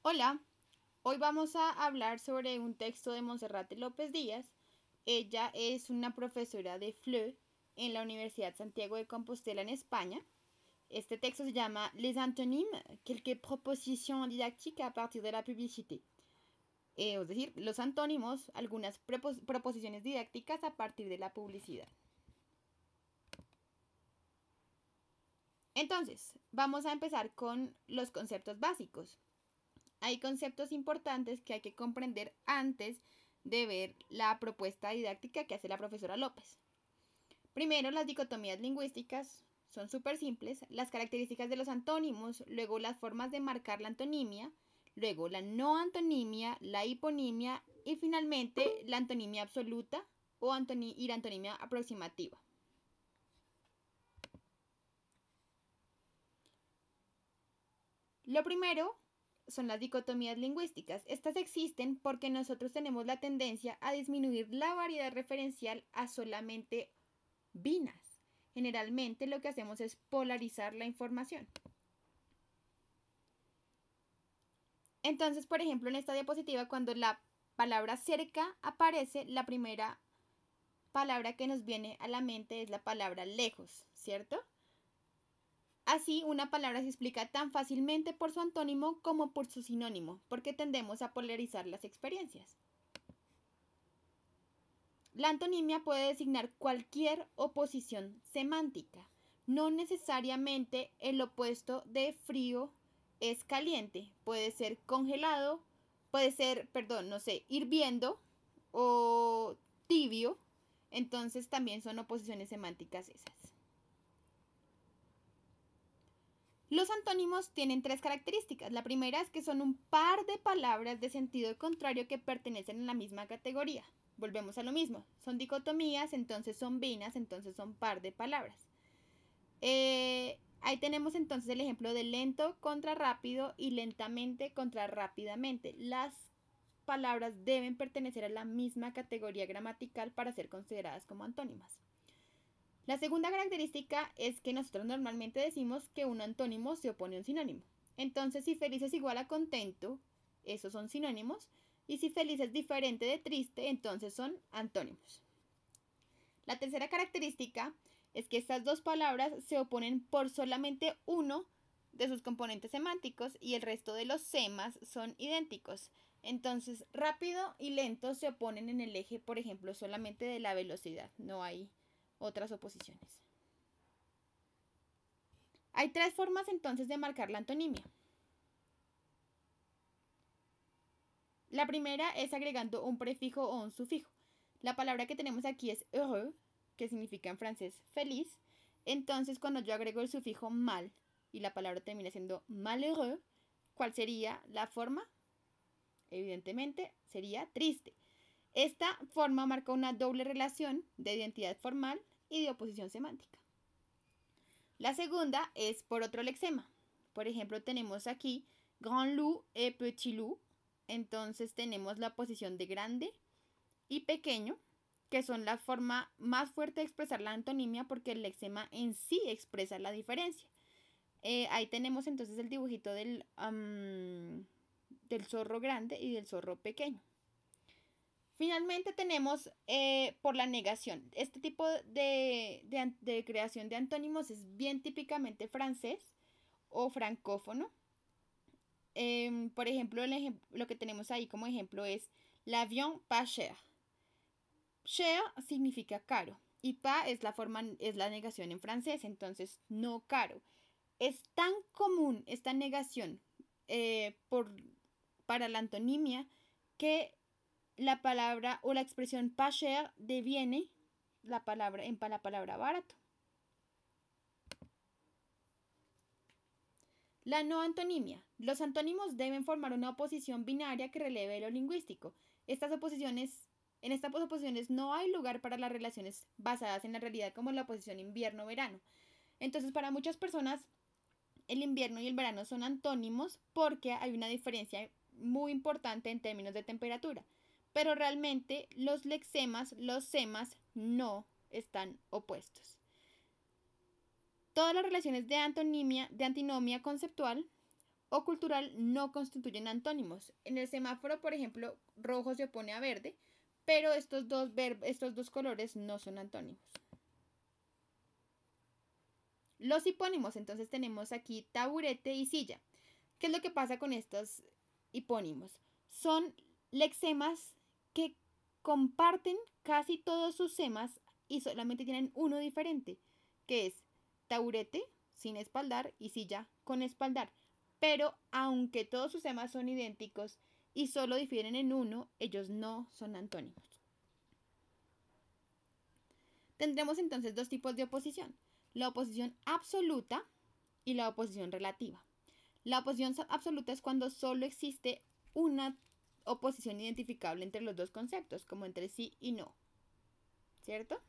Hola, hoy vamos a hablar sobre un texto de Monserrate López Díaz. Ella es una profesora de FLE en la Universidad Santiago de Compostela en España. Este texto se llama Les antonymes, quelques propositions didactiques à partir de la publicité. Es decir, los antónimos, algunas proposiciones didácticas a partir de la publicidad. Entonces, vamos a empezar con los conceptos básicos. Hay conceptos importantes que hay que comprender antes de ver la propuesta didáctica que hace la profesora López. Primero, las dicotomías lingüísticas son súper simples, las características de los antónimos, luego las formas de marcar la antonimia, luego la no antonimia, la hiponimia y finalmente la antonimia absoluta y la antonimia aproximativa. Lo primero son las dicotomías lingüísticas. Estas existen porque nosotros tenemos la tendencia a disminuir la variedad referencial a solamente binas. Generalmente lo que hacemos es polarizar la información. Entonces, por ejemplo, en esta diapositiva, cuando la palabra cerca aparece, la primera palabra que nos viene a la mente es la palabra lejos, ¿cierto? Así, una palabra se explica tan fácilmente por su antónimo como por su sinónimo, porque tendemos a polarizar las experiencias. La antonimia puede designar cualquier oposición semántica. No necesariamente el opuesto de frío es caliente. Puede ser congelado, puede ser, hirviendo o tibio. Entonces también son oposiciones semánticas esas. Los antónimos tienen tres características. La primera es que son un par de palabras de sentido contrario que pertenecen a la misma categoría. Volvemos a lo mismo. Son dicotomías, entonces son binas, entonces son par de palabras. Ahí tenemos entonces el ejemplo de lento contra rápido y lentamente contra rápidamente. Las palabras deben pertenecer a la misma categoría gramatical para ser consideradas como antónimas. La segunda característica es que nosotros normalmente decimos que un antónimo se opone a un sinónimo. Entonces, si feliz es igual a contento, esos son sinónimos. Y si feliz es diferente de triste, entonces son antónimos. La tercera característica es que estas dos palabras se oponen por solamente uno de sus componentes semánticos y el resto de los semas son idénticos. Entonces, rápido y lento se oponen en el eje, por ejemplo, solamente de la velocidad. No hay otras oposiciones. Hay tres formas entonces de marcar la antonimia. La primera es agregando un prefijo o un sufijo. La palabra que tenemos aquí es heureux, que significa en francés feliz. Entonces, cuando yo agrego el sufijo mal y la palabra termina siendo malheureux, ¿cuál sería la forma? Evidentemente, sería triste. Esta forma marca una doble relación de identidad formal y de oposición semántica. La segunda es por otro lexema. Por ejemplo, tenemos aquí grand loup et petit loup. Entonces tenemos la posición de grande y pequeño, que son la forma más fuerte de expresar la antonimia porque el lexema en sí expresa la diferencia. Ahí tenemos entonces el dibujito del zorro grande y del zorro pequeño. Finalmente tenemos por la negación. Este tipo de creación de antónimos es bien típicamente francés o francófono. Por ejemplo, lo que tenemos ahí como ejemplo es l'avion pas cher. Cher significa caro y pas es la negación en francés, entonces no caro. Es tan común esta negación para la antonimia que la palabra o la expresión pas cher deviene la palabra barato. La no antonimia. Los antónimos deben formar una oposición binaria que releve lo lingüístico. En estas oposiciones no hay lugar para las relaciones basadas en la realidad como la oposición invierno-verano. Entonces, para muchas personas, el invierno y el verano son antónimos porque hay una diferencia muy importante en términos de temperatura. Pero realmente los lexemas, los semas, no están opuestos. Todas las relaciones de antinomia conceptual o cultural no constituyen antónimos. En el semáforo, por ejemplo, rojo se opone a verde, pero estos dos colores no son antónimos. Los hipónimos, entonces tenemos aquí taburete y silla. ¿Qué es lo que pasa con estos hipónimos? Son lexemas que comparten casi todos sus semas y solamente tienen uno diferente, que es taburete sin espaldar y silla con espaldar. Pero aunque todos sus semas son idénticos y solo difieren en uno, ellos no son antónimos. Tendremos entonces dos tipos de oposición: la oposición absoluta y la oposición relativa. La oposición absoluta es cuando solo existe una oposición identificable entre los dos conceptos, como entre sí y no, ¿cierto?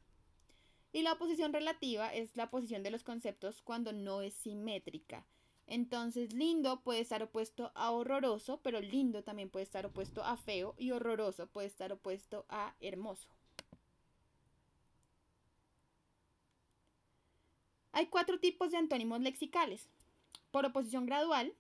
Y la oposición relativa es la oposición de los conceptos cuando no es simétrica. Entonces, lindo puede estar opuesto a horroroso, pero lindo también puede estar opuesto a feo y horroroso puede estar opuesto a hermoso. Hay 4 tipos de antónimos lexicales: por oposición gradual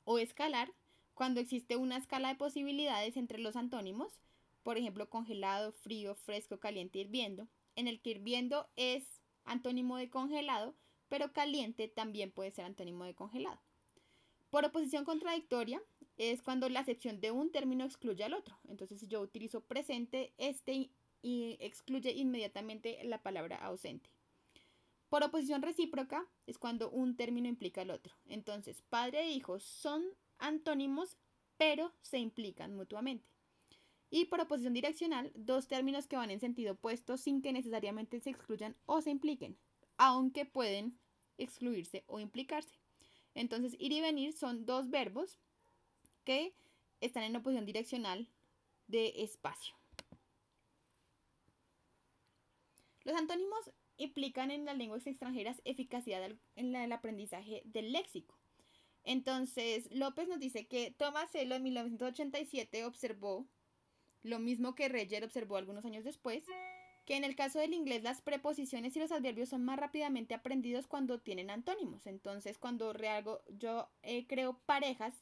o escalar, cuando existe una escala de posibilidades entre los antónimos, por ejemplo, congelado, frío, fresco, caliente, hirviendo, en el que hirviendo es antónimo de congelado, pero caliente también puede ser antónimo de congelado. Por oposición contradictoria es cuando la acepción de un término excluye al otro. Entonces, si yo utilizo presente, este excluye inmediatamente la palabra ausente. Por oposición recíproca es cuando un término implica al otro. Entonces, padre e hijo son antónimos, pero se implican mutuamente. Y por oposición direccional, dos términos que van en sentido opuesto sin que necesariamente se excluyan o se impliquen, aunque pueden excluirse o implicarse. Entonces, ir y venir son dos verbos que están en oposición direccional de espacio. Los antónimos implican en las lenguas extranjeras eficacia en el aprendizaje del léxico. Entonces, López nos dice que Tomasello en 1987 observó lo mismo que Reger observó algunos años después, que en el caso del inglés las preposiciones y los adverbios son más rápidamente aprendidos cuando tienen antónimos. Entonces, cuando yo creo parejas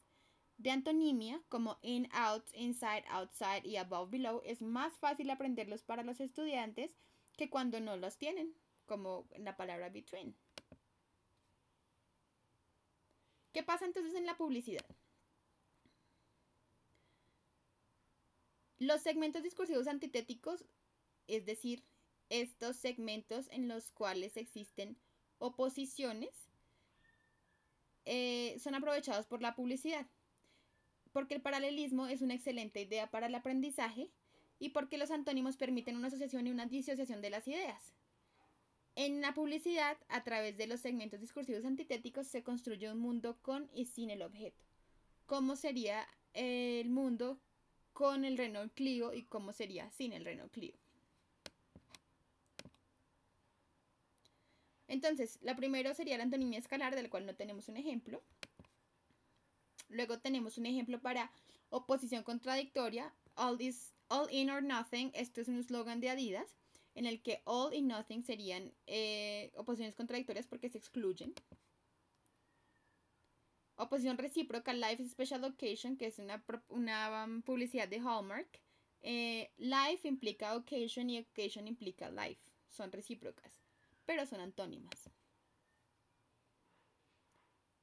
de antonimia como in, out, inside, outside y above, below, es más fácil aprenderlos para los estudiantes que cuando no los tienen, como en la palabra between. ¿Qué pasa entonces en la publicidad? Los segmentos discursivos antitéticos, es decir, estos segmentos en los cuales existen oposiciones, son aprovechados por la publicidad, porque el paralelismo es una excelente idea para el aprendizaje y porque los antónimos permiten una asociación y una disociación de las ideas. En la publicidad, a través de los segmentos discursivos antitéticos, se construye un mundo con y sin el objeto. ¿Cómo sería el mundo con el Renault Clio y cómo sería sin el Renault Clio? Entonces, la primera sería la antonimia escalar, del cual no tenemos un ejemplo. Luego tenemos un ejemplo para oposición contradictoria, all in or nothing. Esto es un eslogan de Adidas, en el que all y nothing serían oposiciones contradictorias porque se excluyen. Oposición recíproca, life is special occasion, que es una publicidad de Hallmark. Life implica occasion y occasion implica life. Son recíprocas, pero son antónimas.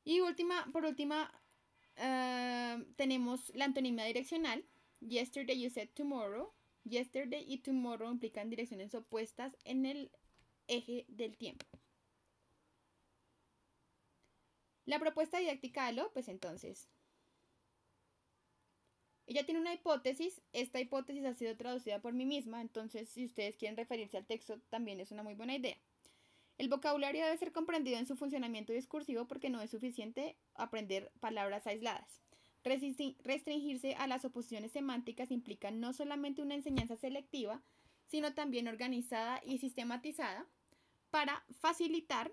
Y por última, tenemos la antonimia direccional. Yesterday you said tomorrow. Yesterday y tomorrow implican direcciones opuestas en el eje del tiempo. La propuesta didáctica de López, entonces. Ella tiene una hipótesis. Esta hipótesis ha sido traducida por mí misma, entonces si ustedes quieren referirse al texto también es una muy buena idea. El vocabulario debe ser comprendido en su funcionamiento discursivo porque no es suficiente aprender palabras aisladas. Restringirse a las oposiciones semánticas implica no solamente una enseñanza selectiva, sino también organizada y sistematizada para facilitar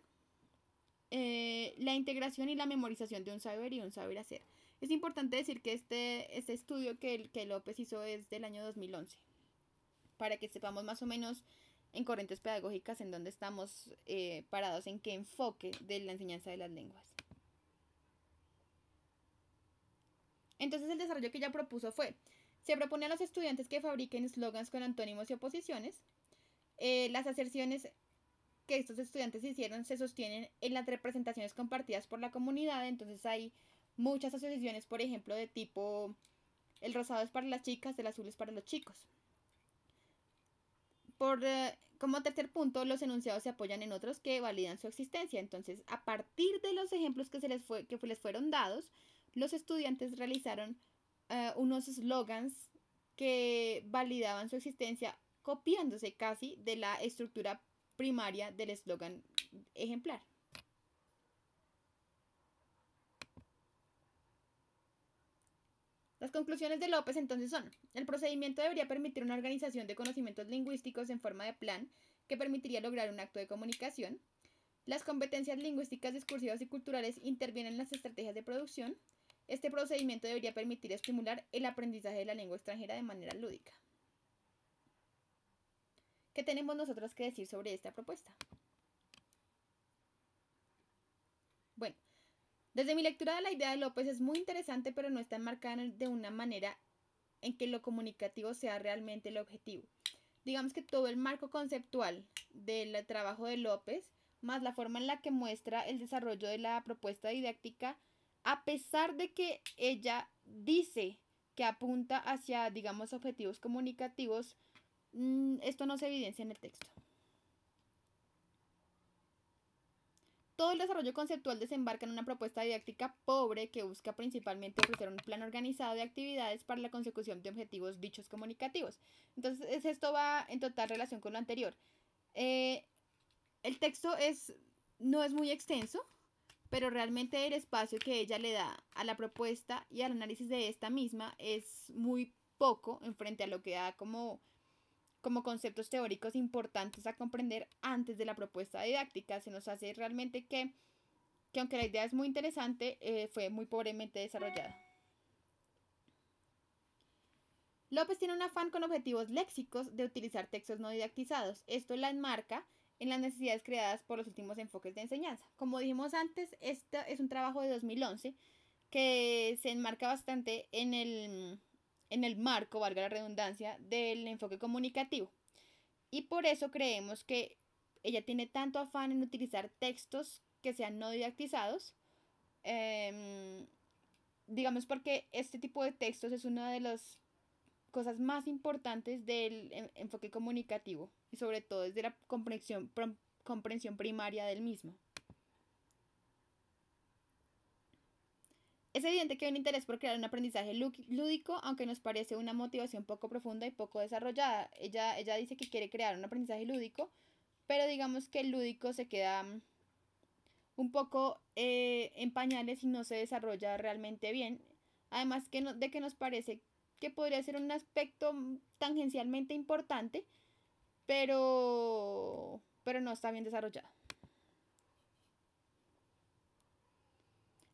la integración y la memorización de un saber y un saber hacer. Es importante decir que este estudio que López hizo es del año 2011, para que sepamos más o menos en corrientes pedagógicas en dónde estamos parados, en qué enfoque de la enseñanza de las lenguas. Entonces el desarrollo que ella propuso fue, se propone a los estudiantes que fabriquen slogans con antónimos y oposiciones. Las aserciones que estos estudiantes hicieron se sostienen en las representaciones compartidas por la comunidad. Entonces hay muchas asociaciones, por ejemplo, de tipo el rosado es para las chicas, el azul es para los chicos. Como tercer punto, los enunciados se apoyan en otros que validan su existencia. Entonces, a partir de los ejemplos que les fueron dados, los estudiantes realizaron unos slogans que validaban su existencia, copiándose casi de la estructura primaria del eslogan ejemplar. Las conclusiones de López entonces son: el procedimiento debería permitir una organización de conocimientos lingüísticos en forma de plan que permitiría lograr un acto de comunicación. Las competencias lingüísticas, discursivas y culturales intervienen en las estrategias de producción. Este procedimiento debería permitir estimular el aprendizaje de la lengua extranjera de manera lúdica. ¿Qué tenemos nosotros que decir sobre esta propuesta? Bueno, desde mi lectura de la idea de López es muy interesante, pero no está enmarcada de una manera en que lo comunicativo sea realmente el objetivo. Digamos que todo el marco conceptual del trabajo de López, más la forma en la que muestra el desarrollo de la propuesta didáctica, a pesar de que ella dice que apunta hacia, digamos, objetivos comunicativos, esto no se evidencia en el texto. Todo el desarrollo conceptual desembarca en una propuesta didáctica pobre que busca principalmente ofrecer un plan organizado de actividades para la consecución de objetivos dichos comunicativos. Entonces, esto va en total relación con lo anterior. El texto no es muy extenso, pero realmente el espacio que ella le da a la propuesta y al análisis de esta misma es muy poco en frente a lo que da como conceptos teóricos importantes a comprender antes de la propuesta didáctica. Se nos hace realmente que aunque la idea es muy interesante, fue muy pobremente desarrollada. López tiene un afán con objetivos léxicos de utilizar textos no didactizados. Esto la enmarca en las necesidades creadas por los últimos enfoques de enseñanza. Como dijimos antes, este es un trabajo de 2011 que se enmarca bastante en el marco, valga la redundancia, del enfoque comunicativo. Y por eso creemos que ella tiene tanto afán en utilizar textos que sean no didactizados, digamos porque este tipo de textos es una de las cosas más importantes del enfoque comunicativo y sobre todo desde la comprensión primaria del mismo. Es evidente que hay un interés por crear un aprendizaje lúdico, aunque nos parece una motivación poco profunda y poco desarrollada. Ella dice que quiere crear un aprendizaje lúdico, pero digamos que el lúdico se queda un poco en pañales y no se desarrolla realmente bien. Además de que nos parece que podría ser un aspecto tangencialmente importante, pero no está bien desarrollado.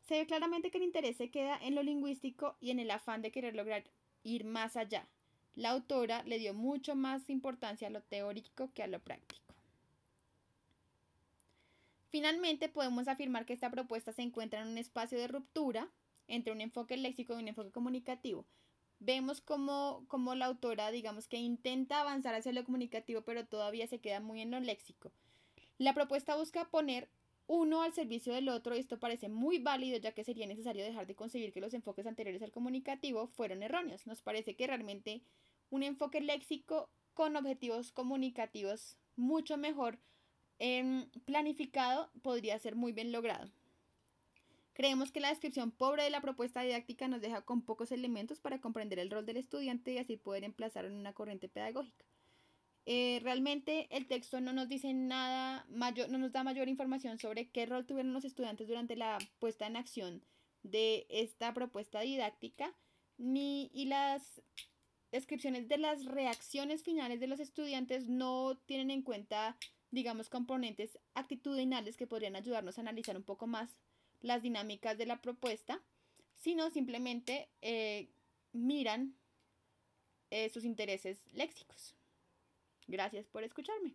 Se ve claramente que el interés se queda en lo lingüístico y en el afán de querer lograr ir más allá. La autora le dio mucho más importancia a lo teórico que a lo práctico. Finalmente, podemos afirmar que esta propuesta se encuentra en un espacio de ruptura entre un enfoque léxico y un enfoque comunicativo. Vemos como la autora, digamos que intenta avanzar hacia lo comunicativo, pero todavía se queda muy en lo léxico. La propuesta busca poner uno al servicio del otro y esto parece muy válido, ya que sería necesario dejar de concebir que los enfoques anteriores al comunicativo fueron erróneos. Nos parece que realmente un enfoque léxico con objetivos comunicativos mucho mejor planificado podría ser muy bien logrado. Creemos que la descripción pobre de la propuesta didáctica nos deja con pocos elementos para comprender el rol del estudiante y así poder emplazarlo en una corriente pedagógica. Realmente el texto no nos dice nada mayor, no nos da mayor información sobre qué rol tuvieron los estudiantes durante la puesta en acción de esta propuesta didáctica, y las descripciones de las reacciones finales de los estudiantes no tienen en cuenta, digamos, componentes actitudinales que podrían ayudarnos a analizar un poco más las dinámicas de la propuesta, sino simplemente miran sus intereses léxicos. Gracias por escucharme.